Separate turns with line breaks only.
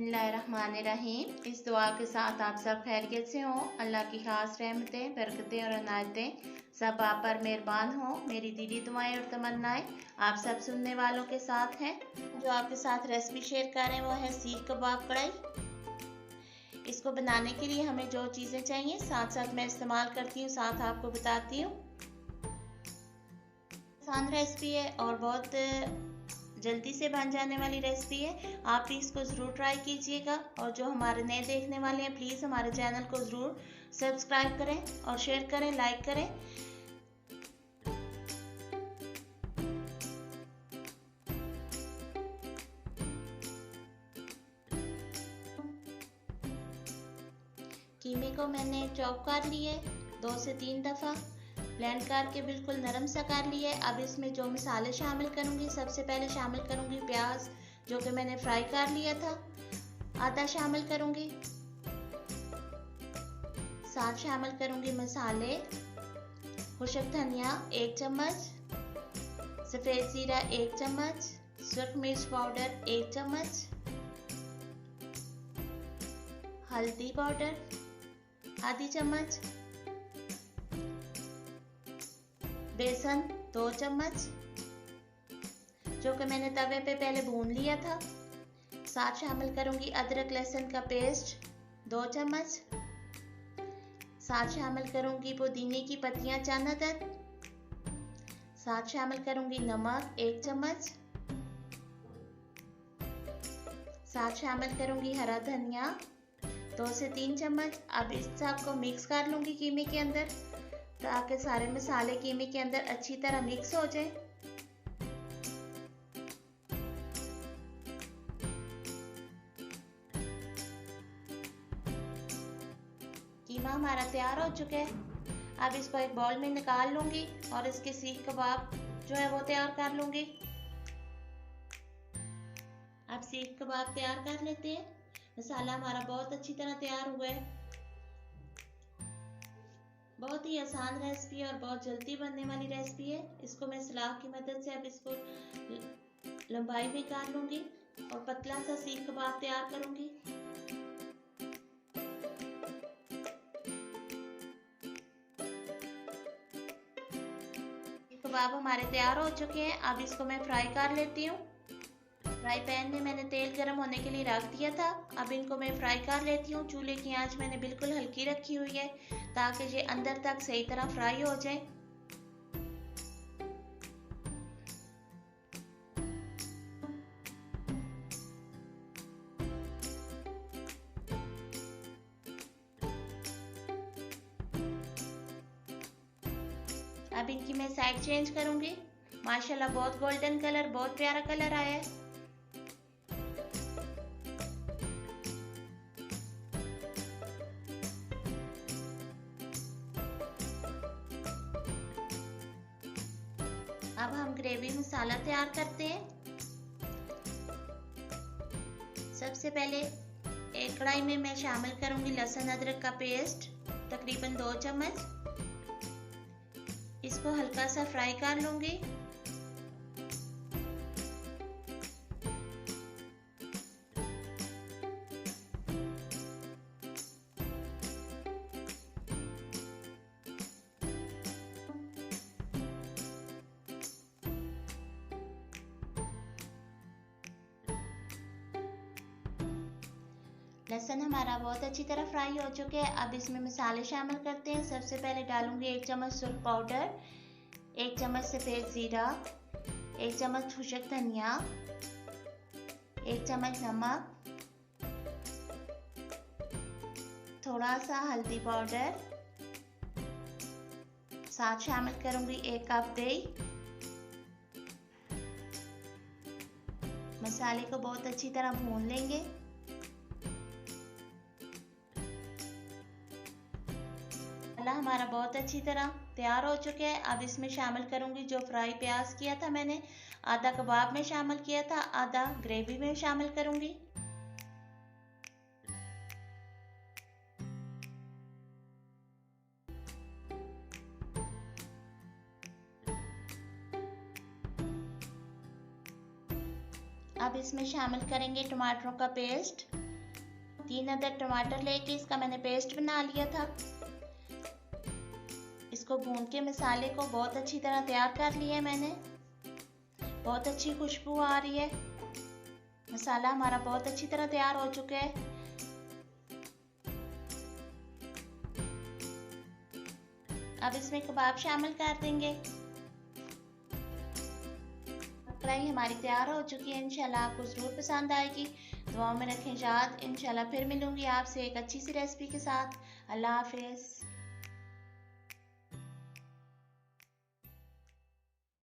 बिस्मिल्लाहिर्रहमानिर्रहीम। इस दुआ के साथ आप सब खैरियत से हों। अल्लाह की खास रहमतें, बरकतें और अनायतें सब आप पर मेहरबान हों। मेरी दीदी दुआएं और तमन्नाएं आप सब सुनने वालों के साथ हैं। जो आपके साथ रेसिपी शेयर कर रहे हैं वो है सीख कबाब कढ़ाई। इसको बनाने के लिए हमें जो चीज़ें चाहिए साथ साथ मैं इस्तेमाल करती हूँ, साथ आपको बताती हूँ। आसान रेसिपी है और बहुत जल्दी से बन जाने वाली रेसिपी है। आप भी इसको ज़रूर ट्राई कीजिएगा और जो हमारे नए देखने वाले हैं प्लीज़ हमारे चैनल को ज़रूर सब्सक्राइब करें और शेयर करें, लाइक करें। कीमे को मैंने चॉप कर लिया है 2 से 3 दफ़ा, ब्लेंड करके बिल्कुल नरम सा कर लिया है। अब इसमें जो मसाले शामिल करूँगी, सबसे पहले शामिल करूँगी प्याज जो कि मैंने फ्राई कर लिया था, आधा शामिल करूँगी। साथ शामिल करूँगी मसाले, खुशक धनिया 1 चम्मच, सफ़ेद ज़ीरा 1 चम्मच, सुर्ख मिर्च पाउडर 1 चम्मच, हल्दी पाउडर आधी चम्मच, बेसन 2 चम्मच जो कि मैंने तवे पे पहले भून लिया था। साथ शामिल करूंगी अदरक लहसुन का पेस्ट 2 चम्मच। साथ शामिल करूंगी पुदीने की पत्तियां चंद अदद। साथ शामिल करूंगी नमक 1 चम्मच। साथ शामिल करूंगी हरा धनिया 2 से 3 चम्मच। अब इस सबको मिक्स कर लूंगी कीमे के अंदर ताकि सारे मसाले कीमे के अंदर अच्छी तरह मिक्स हो जाए। कीमा हमारा तैयार हो चुका है। अब इसको एक बाउल में निकाल लूंगी और इसके सीख कबाब जो है वो तैयार कर लूंगी। अब सीख कबाब तैयार कर लेते हैं। मसाला हमारा बहुत अच्छी तरह तैयार हुआ है। बहुत ही आसान रेसिपी है और बहुत जल्दी बनने वाली रेसिपी है। इसको मैं सलाह की मदद से अब इसको लंबाई में काट लूंगी और पतला सा सीख कबाब तैयार करूंगी। कबाब हमारे तैयार हो चुके हैं। अब इसको मैं फ्राई कर लेती हूँ। फ्राई पैन में मैंने तेल गर्म होने के लिए रख दिया था। अब इनको मैं फ्राई कर लेती हूँ। चूल्हे की आंच मैंने बिल्कुल हल्की रखी हुई है ताकि ये अंदर तक सही तरह फ्राई हो जाए। अब इनकी मैं साइड चेंज करूंगी। माशाल्लाह बहुत गोल्डन कलर, बहुत प्यारा कलर आया है। अब हम ग्रेवी मसाला तैयार करते हैं। सबसे पहले एक कढ़ाई में मैं शामिल करूंगी लहसुन अदरक का पेस्ट तकरीबन 2 चम्मच। इसको हल्का सा फ्राई कर लूंगी। लहसुन हमारा बहुत अच्छी तरह फ्राई हो चुके हैं। अब इसमें मसाले शामिल करते हैं। सबसे पहले डालूंगी 1 चम्मच सुर्ख पाउडर, 1 चम्मच सफ़ेद ज़ीरा, 1 चम्मच खुशक धनिया, 1 चम्मच नमक, थोड़ा सा हल्दी पाउडर। साथ शामिल करूंगी 1 कप दही। मसाले को बहुत अच्छी तरह भून लेंगे। मसाला हमारा बहुत अच्छी तरह तैयार हो चुका है। अब इसमें शामिल करूंगी जो फ्राई प्याज किया था मैंने, आधा कबाब में शामिल किया था, आधा ग्रेवी में शामिल करूंगी। अब इसमें शामिल करेंगे टमाटरों का पेस्ट 3 अदद टमाटर लेके इसका मैंने पेस्ट बना लिया था। इसको भून के मसाले को बहुत अच्छी तरह तैयार कर लिया है मैंने। बहुत अच्छी खुशबू आ रही है। मसाला हमारा बहुत अच्छी तरह तैयार हो चुका है। अब इसमें कबाब शामिल कर देंगे। कढ़ाई हमारी तैयार हो चुकी है। इंशाल्लाह आपको जरूर पसंद आएगी। दुआओं में रखें याद। इंशाल्लाह फिर मिलूंगी आपसे एक अच्छी सी रेसिपी के साथ। अल्लाह हाफिज।